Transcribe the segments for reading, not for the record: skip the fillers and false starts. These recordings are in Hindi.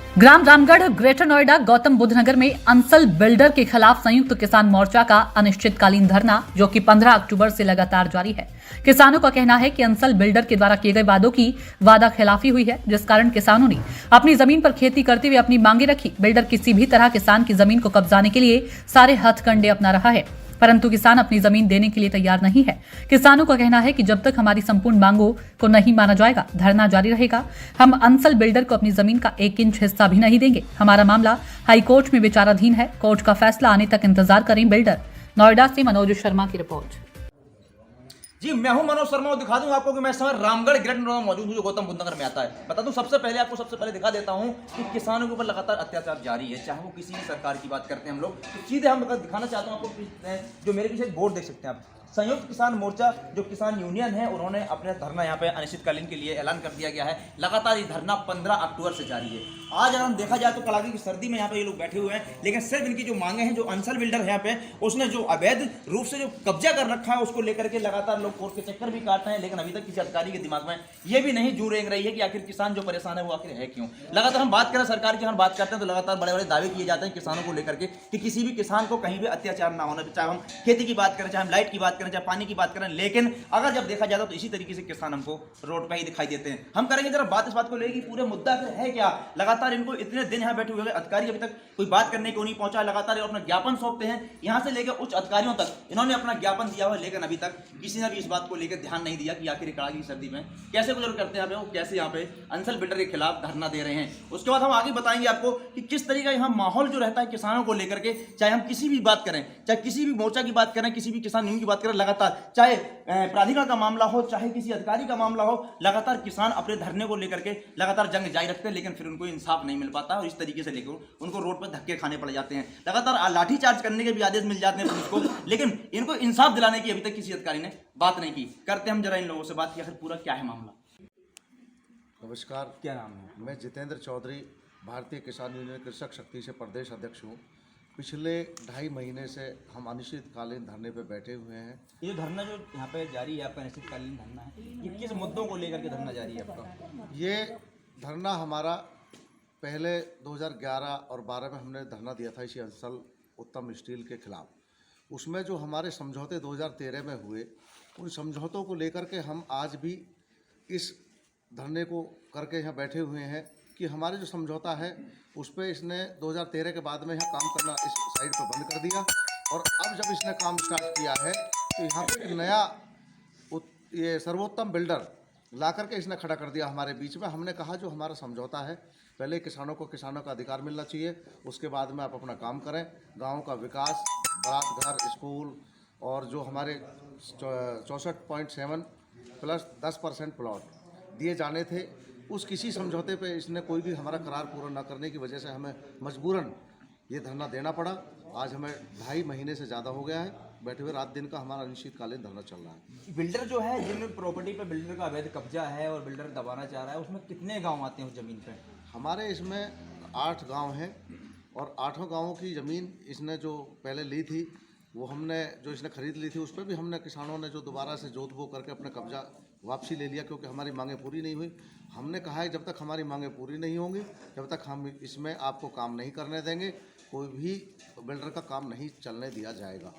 ग्राम रामगढ़ ग्रेटर नोएडा गौतम बुद्ध नगर में अंसल बिल्डर के खिलाफ संयुक्त किसान मोर्चा का अनिश्चितकालीन धरना जो कि 15 अक्टूबर से लगातार जारी है। किसानों का कहना है कि अंसल बिल्डर के द्वारा किए गए वादों की वादा खिलाफी हुई है, जिस कारण किसानों ने अपनी जमीन पर खेती करते हुए अपनी मांगे रखी। बिल्डर किसी भी तरह किसान की जमीन को कब्जाने के लिए सारे हथकंडे अपना रहा है, परंतु किसान अपनी जमीन देने के लिए तैयार नहीं है। किसानों का कहना है कि जब तक हमारी संपूर्ण मांगों को नहीं माना जाएगा, धरना जारी रहेगा। हम अंसल बिल्डर को अपनी जमीन का 1 इंच हिस्सा भी नहीं देंगे। हमारा मामला हाई कोर्ट में विचाराधीन है। कोर्ट का फैसला आने तक इंतजार करें। बिल्डर नोएडा से मनोज शर्मा की रिपोर्ट। जी मैं हूं मनोज शर्मा और दिखा दूं आपको कि मैं इस समय रामगढ़ ग्रेटर नोएडा मौजूद हूं जो गौतम बुद्ध नगर में आता है। बता दूं सबसे पहले दिखा देता हूं कि किसानों के ऊपर लगातार अत्याचार जारी है, चाहे वो किसी भी सरकार की बात करते हैं हम लोग। तो सीधे हम दिखाना चाहता हूं आपको, जो मेरे पीछे एक बोर्ड देख सकते हैं आप, संयुक्त किसान मोर्चा जो किसान यूनियन है उन्होंने अपने धरना यहाँ पे अनिश्चितकालीन के लिए ऐलान कर दिया गया है। लगातार ये धरना 15 अक्टूबर से जारी है। आज अगर हम देखा जाए तो कड़ाके की सर्दी में यहाँ पे ये लोग बैठे हुए हैं, लेकिन सिर्फ इनकी जो मांगे हैं, जो अंसल बिल्डर है यहाँ पे, उसने जो अवैध रूप से जो कब्जा कर रखा है उसको लेकर के लगातार लोग कोर्ट के चक्कर भी काट रहे हैं, लेकिन अभी तक किसी अधिकारी के दिमाग में ये भी नहीं जू रेंग रही है कि आखिर किसान जो परेशान है वो आखिर है क्यों। लगातार हम बात करें सरकार की, हम बात करते हैं तो लगातार बड़े बड़े दावे किए जाते हैं किसानों को लेकर के कि किसी भी किसान को कहीं भी अत्याचार ना होना, चाहे हम खेती की बात करें, चाहे हम लाइट की बात करें, चाहे पानी की बात करें। लेकिन अगर जब देखा जाता तो इसी तरीके से किसान हमको रोड पर ही दिखाई देते हैं। हम करेंगे जरा बात इस बात को लेकर पूरे मुद्दा है क्या। लगातार इनको इतने दिन यहाँ बैठे हुए अधिकारी अभी तक कोई बात करने को नहीं पहुंचा। लगातार अपना ज्ञापन सौंपते हैं, यहां से लेकर उच्च अधिकारियों तक इन्होंने अपना ज्ञापन दिया हुआ, लेकिन अभी तक किसी ने भी इस बात को लेकर ध्यान नहीं दिया कि आखिर कड़ाके की सर्दी में कैसे गुजर करते हैं वो, कैसे यहाँ पे अंसल बिल्डर के खिलाफ धरना दे रहे हैं। उसके बाद हम आगे बताएंगे आपको कि किस तरीके का यहाँ माहौल जो रहता है किसानों को लेकर के, चाहे हम किसी भी बात करें, चाहे किसी भी मोर्चा की बात करें, किसी भी किसान यूनियन की बात करें, लगातार चाहे प्राधिकरण का मामला हो, चाहे किसी अधिकारी का मामला हो, लगातार किसान अपने धरने को लेकर के लगातार जंग जारी रखते हैं, लेकिन फिर उनको इंसाफ नहीं मिल पाता और इस तरीके से लेकर उनको रोड पर धक्के खाने पड़ जाते हैं। लगातार लाठीचार्ज करने के भी आदेश मिल जाते हैं पुलिस को, लेकिन इनको इंसाफ दिलाने की अभी तक किसी अधिकारी ने बात नहीं की। करते हम जरा इन लोगों से बात की, आखिर पूरा क्या है मामला। नमस्कार, क्या नाम है? मैं जितेंद्र चौधरी, भारतीय किसान यूनियन कृषक शक्ति से प्रदेश अध्यक्ष हूँ। पिछले 2.5 महीने से हम अनिश्चितकालीन धरने पर बैठे हुए हैं। ये जो धरना जो यहाँ पे जारी है आपका अनिश्चितकालीन धरना है, ये किस मुद्दों को लेकर के धरना जारी है आपका? ये धरना हमारा पहले 2011 और 12 में हमने धरना दिया था इसी अंसल उत्तम स्टील के खिलाफ। उसमें जो हमारे समझौते 2013 में हुए, उन समझौतों को लेकर के हम आज भी इस धरने को करके यहाँ बैठे हुए हैं कि हमारे जो समझौता है उस पर इसने 2013 के बाद में यहाँ काम करना इस साइड पर बंद कर दिया, और अब जब इसने काम स्टार्ट किया है तो यहाँ पे एक नया ये सर्वोत्तम बिल्डर ला करके इसने खड़ा कर दिया हमारे बीच में। हमने कहा जो हमारा समझौता है, पहले किसानों का अधिकार मिलना चाहिए, उसके बाद में आप अपना काम करें। गाँव का विकास, बारात घर, स्कूल और जो हमारे 64.7 प्लस 10% प्लॉट दिए जाने थे, उस किसी समझौते पे इसने कोई भी हमारा करार पूरा न करने की वजह से हमें मजबूरन ये धरना देना पड़ा। आज हमें 2.5 महीने से ज़्यादा हो गया है बैठे हुए, रात दिन का हमारा अनिश्चितकालीन धरना चल रहा है। बिल्डर जो है, जिन प्रॉपर्टी पे बिल्डर का अवैध कब्जा है और बिल्डर दबाना चाह रहा है, उसमें कितने गांव आते हैं उस जमीन पे? हमारे इसमें 8 गांव हैं, और 8 गांवों की ज़मीन इसने जो पहले ली थी, वो हमने जो इसने खरीद ली थी, उस पर भी हमने किसानों ने जो दोबारा से जोत बो करके अपना कब्जा वापसी ले लिया, क्योंकि हमारी मांगें पूरी नहीं हुई। हमने कहा है जब तक हमारी मांगें पूरी नहीं होंगी, जब तक हम इसमें आपको काम नहीं करने देंगे, कोई भी बिल्डर का काम नहीं चलने दिया जाएगा।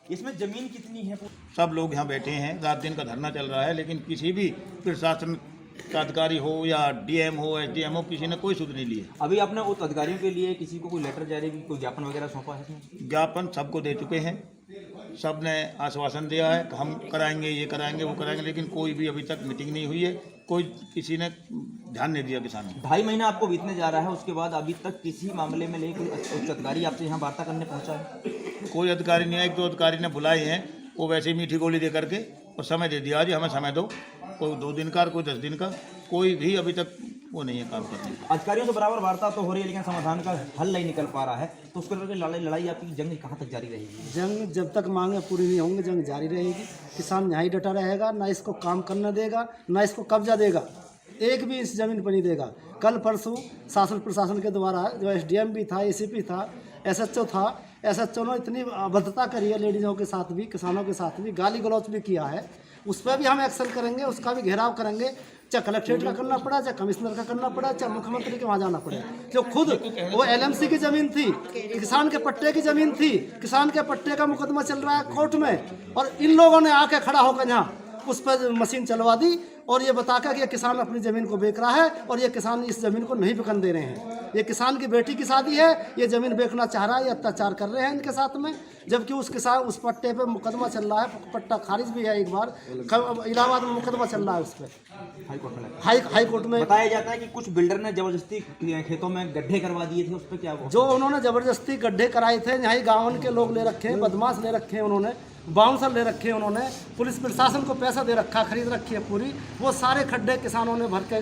इसमें जमीन कितनी है? सब लोग यहाँ बैठे हैं, रात दिन का धरना चल रहा है, लेकिन किसी भी प्रशासन का अधिकारी हो या डीएम हो, एसडीएम हो, किसी ने कोई सुध नहीं ली है। अभी आपने उस अधिकारियों के लिए किसी को कोई लेटर जारी, कोई ज्ञापन वगैरह सौंपा है इसमें? ज्ञापन सबको दे चुके हैं, सब ने आश्वासन दिया है कि हम कराएंगे, ये कराएंगे, वो कराएंगे, लेकिन कोई भी अभी तक मीटिंग नहीं हुई है, कोई किसी ने ध्यान नहीं दिया किसानों। 2.5 महीना आपको बीतने जा रहा है, उसके बाद अभी तक किसी मामले में लेकर उच्च अधिकारी आपसे यहाँ वार्ता करने पहुँचा है? कोई अधिकारी नहीं है। 1-2 अधिकारी ने बुलाए हैं, वो वैसे ही मीठी गोली दे करके और समय दे दिया, जी हमें समय दो, कोई 2 दिन का, कोई 10 दिन का, कोई भी अभी तक वो नहीं है काम करने का। अधिकारियों से बराबर वार्ता तो हो रही है, लेकिन समाधान का हल नहीं निकल पा रहा है, तो उसको लेकर लड़ाई आपकी जंग कहाँ तक जारी रहेगी? जंग जब तक मांगे पूरी नहीं होंगी, जंग जारी रहेगी। किसान यहाँ ही डटा रहेगा, ना इसको काम करने देगा, ना इसको कब्जा देगा, एक भी इस जमीन पर नहीं देगा। कल परसों शासन प्रशासन के द्वारा जो एसडीएम भी था, एसीपी था, एसएचओ था, एसएचओ ने इतनी अभद्रता करी है लेडीज़ों के साथ भी, किसानों के साथ भी, गाली गलौच भी किया है। उस पर भी हम एक्शन करेंगे, उसका भी घेराव करेंगे। चाहे कलेक्ट्रेट का करना पड़ा, चाहे कमिश्नर का करना पड़ा, चाहे मुख्यमंत्री के वहाँ जाना पड़ा। जो खुद वो LMC की ज़मीन थी, किसान के पट्टे की ज़मीन थी, किसान के पट्टे का मुकदमा चल रहा है कोर्ट में, और इन लोगों ने आके खड़ा होकर यहाँ उस पर मशीन चलवा दी और ये बताकर कि ये किसान अपनी ज़मीन को बेच रहा है और ये किसान इस ज़मीन को नहीं बिकन दे रहे हैं। ये किसान की बेटी की शादी है, ये ज़मीन बेचना चाह रहा है, ये अत्याचार कर रहे हैं इनके साथ में, जबकि उस किसान उस पट्टे पे मुकदमा चल रहा है, पट्टा खारिज भी है एक बार, इलाहाबाद में मुकदमा चल रहा है उस पर, हाई कोर्ट में। बताया जाता है कि कुछ बिल्डर ने जबरदस्ती खेतों में गड्ढे करवा दिए थे, उस पर क्या हुआ? जो उन्होंने जबरदस्ती गड्ढे कराए थे, यहाँ गाँव के लोग ले रखे हैं, बदमाश ले रखे हैं, उन्होंने बाउंसर ले रखे हैं, उन्होंने पुलिस प्रशासन को पैसा दे रखा, खरीद रखी है पूरी, वो सारे खड्डे किसानों ने भर के,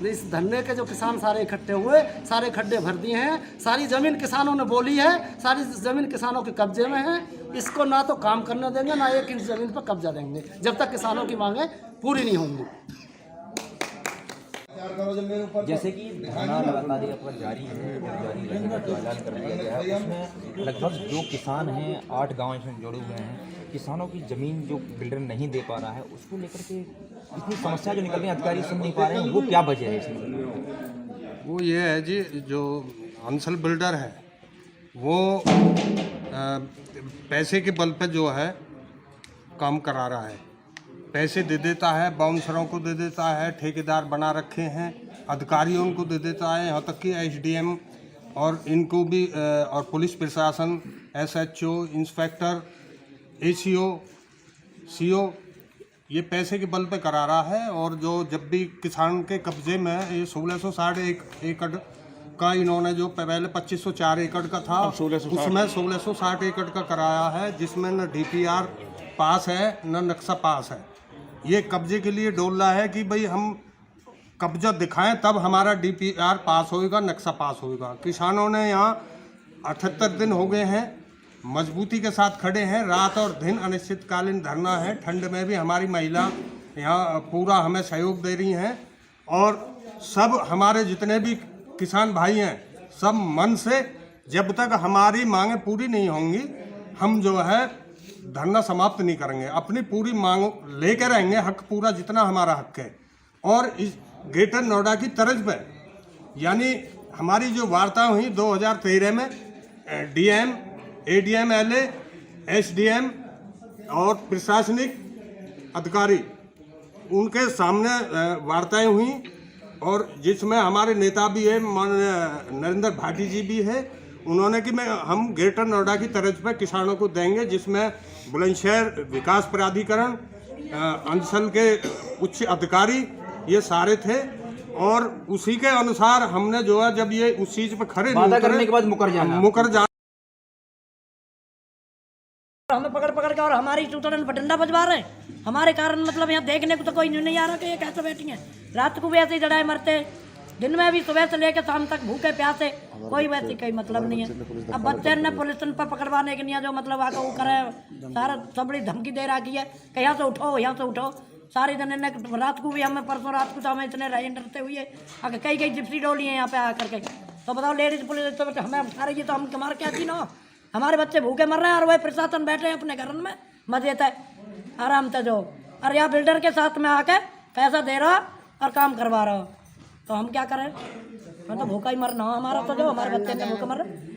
इस धरने के जो किसान सारे इकट्ठे हुए सारे खड्डे भर दिए हैं। सारी ज़मीन किसानों ने बोली है, सारी ज़मीन किसानों के कब्जे में है। इसको ना तो काम करने देंगे, ना एक इंच ज़मीन पर कब्जा देंगे जब तक किसानों की मांगें पूरी नहीं होंगी। जैसे कि धरना लगातार आपका जारी है, जारी रहेगा, जो ऐलान कर दिया गया है, उसमें लगभग जो किसान हैं 8 गांव इसमें जुड़े हुए हैं, किसानों की ज़मीन जो बिल्डर नहीं दे पा रहा है, उसको लेकर के इतनी समस्या जो निकल रही है, अधिकारी सुन नहीं पा रहे हैं, वो क्या वजह है इसमें? वो ये है जी, जो अंसल बिल्डर है वो पैसे के बल पे जो है काम करा रहा है, पैसे दे देता है, बाउंसरों को दे देता है, ठेकेदार बना रखे हैं, अधिकारियों को दे देता है, यहाँ तक कि SDM और इनको भी और पुलिस प्रशासन, SHO, इंस्पेक्टर, ACO, CO ये पैसे के बल पे करा रहा है। और जो जब भी किसान के कब्जे में ये 1660 एकड़ का इन्होंने जो पहले 2504 एकड़ का था, उसमें 1660 एकड़ का कराया है, जिसमें न DPR पास है न नक्शा पास है। ये कब्जे के लिए डोल रहा है कि भाई हम कब्जा दिखाएं तब हमारा DPR पास होएगा, नक्शा पास होएगा। किसानों ने यहाँ 78 दिन हो गए हैं, मजबूती के साथ खड़े हैं, रात और दिन अनिश्चितकालीन धरना है। ठंड में भी हमारी महिला यहाँ पूरा हमें सहयोग दे रही हैं और सब हमारे जितने भी किसान भाई हैं सब मन से, जब तक हमारी मांगें पूरी नहीं होंगी हम जो है धरना समाप्त नहीं करेंगे, अपनी पूरी मांग लेकर रहेंगे, हक पूरा जितना हमारा हक है। और इस ग्रेटर नोएडा की तर्ज पे यानी हमारी जो वार्ता हुई 2013 में DM, ADM, LA, SDM और प्रशासनिक अधिकारी उनके सामने वार्ताएं हुई और जिसमें हमारे नेता भी है, नरेंद्र भाटी जी भी है। उन्होंने कि हम ग्रेटर नोएडा की तरज पर किसानों को देंगे, जिसमें बुलंदशहर विकास प्राधिकरण, अंचल के उच्च अधिकारी ये सारे थे। और उसी के अनुसार हमने जो है जब ये उस चीज पर खड़े वादा करने के बाद मुकर जाना हमें पकड़ पकड़ के और हमारी चूतड़न पर डंडा बजवा रहे हैं। हमारे कारण मतलब यहाँ देखने को तो कोई नहीं आ रहा कि ये कैसे बैठी हैं। रात को भी ऐसे ही लड़ाई मरते, दिन में भी सुबह से लेकर शाम तक भूखे प्यासे, कोई वैसी कोई मतलब नहीं है। अब बच्चे ने पुलिस पर पकड़वाने के लिए जो मतलब आकर वो करे, सारा सब बड़ी धमकी दे रखी है कि यहाँ से उठो, यहाँ से उठो। सारी दिन ने रात को भी हमें, परसों रात को तो हमें इतने रहे डरते हुए आगे कई जिप्सी डोली है यहाँ पे आकर के। तो बताओ लेडीज पुलिस तो हमें उठा रही है, तो हम हमारे क्या थी ना, हमारे बच्चे भूखे मर रहे हैं और वह प्रशासन बैठे हैं अपने घर में मजे थे आराम से जो, और यहाँ बिल्डर के साथ में आके पैसा दे रहा और काम करवा रहा। तो हम क्या करें, हम तो भूखा ही मरना हो हमारा, तो जो हमारे बच्चे के भूखे मर रहे,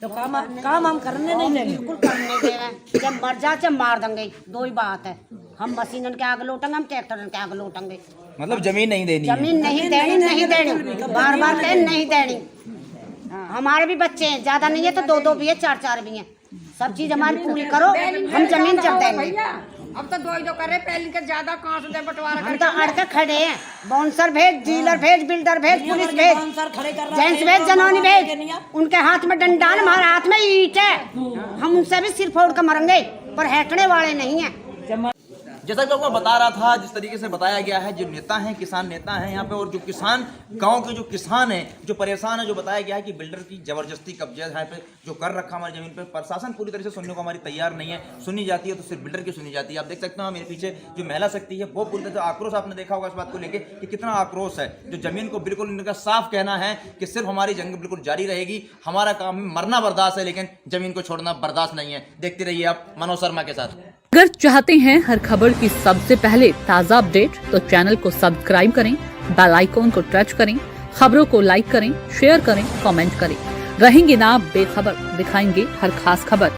तो काम हम करने नहीं देंगे, बिल्कुल करने देंगे। जब मर जा जब मार देंगे, दो ही बात है। हम मशीनन के आगे लौटेंगे, हम ट्रैक्टरन के आगे लौटेंगे। मतलब जमीन नहीं देनी, जमीन नहीं देनी, नहीं देनी, बार बार कहें नहीं देनी। हमारे भी बच्चे हैं, ज्यादा नहीं है तो 2-2 भी है, 4-4 भी हैं। सब चीज हमारी पूरी करो, हम जमीन जब देंगे। अब तो 2 ही करे, पहले के ज्यादा कहाँ से बंटवारा हम तो अड़के खड़े हैं, बाउंसर भेज, डीलर भेज, बिल्डर भेज, पुलिस भेज, जेंट्स भेज, जनानी भेज, उनके हाथ में डंडा, हमारे हाथ में ईंट है। हम उनसे भी सिर फोड़ कर मरेंगे, पर हटने वाले नहीं है। जैसा कि आपको बता रहा था, जिस तरीके से बताया गया है, जो नेता हैं, किसान नेता हैं यहाँ पे, और जो किसान गांव के जो किसान हैं जो परेशान है, जो बताया गया है कि बिल्डर की जबरदस्ती कब्जा यहाँ पे जो कर रखा हमारी जमीन पे, प्रशासन पूरी तरह से सुनने को हमारी तैयार नहीं है। सुनी जाती है तो सिर्फ बिल्डर की सुनी जाती है। आप देख सकते हो मेरे पीछे जो महिला शक्ति है वो पूरी तरह से आक्रोश, आपने देखा होगा इस बात को लेकर कि कितना आक्रोश है। जो जमीन को बिल्कुल इनका साफ कहना है कि सिर्फ हमारी जंग बिल्कुल जारी रहेगी, हमारा काम मरना बर्दाश्त है लेकिन जमीन को छोड़ना बर्दाश्त नहीं है। देखते रहिए आप मनोज शर्मा के साथ। अगर चाहते हैं हर खबर की सबसे पहले ताज़ा अपडेट तो चैनल को सब्सक्राइब करें, बेल आइकॉन को टच करें, खबरों को लाइक करें, शेयर करें, कमेंट करें। रहेंगे ना बेखबर, दिखाएंगे हर खास खबर।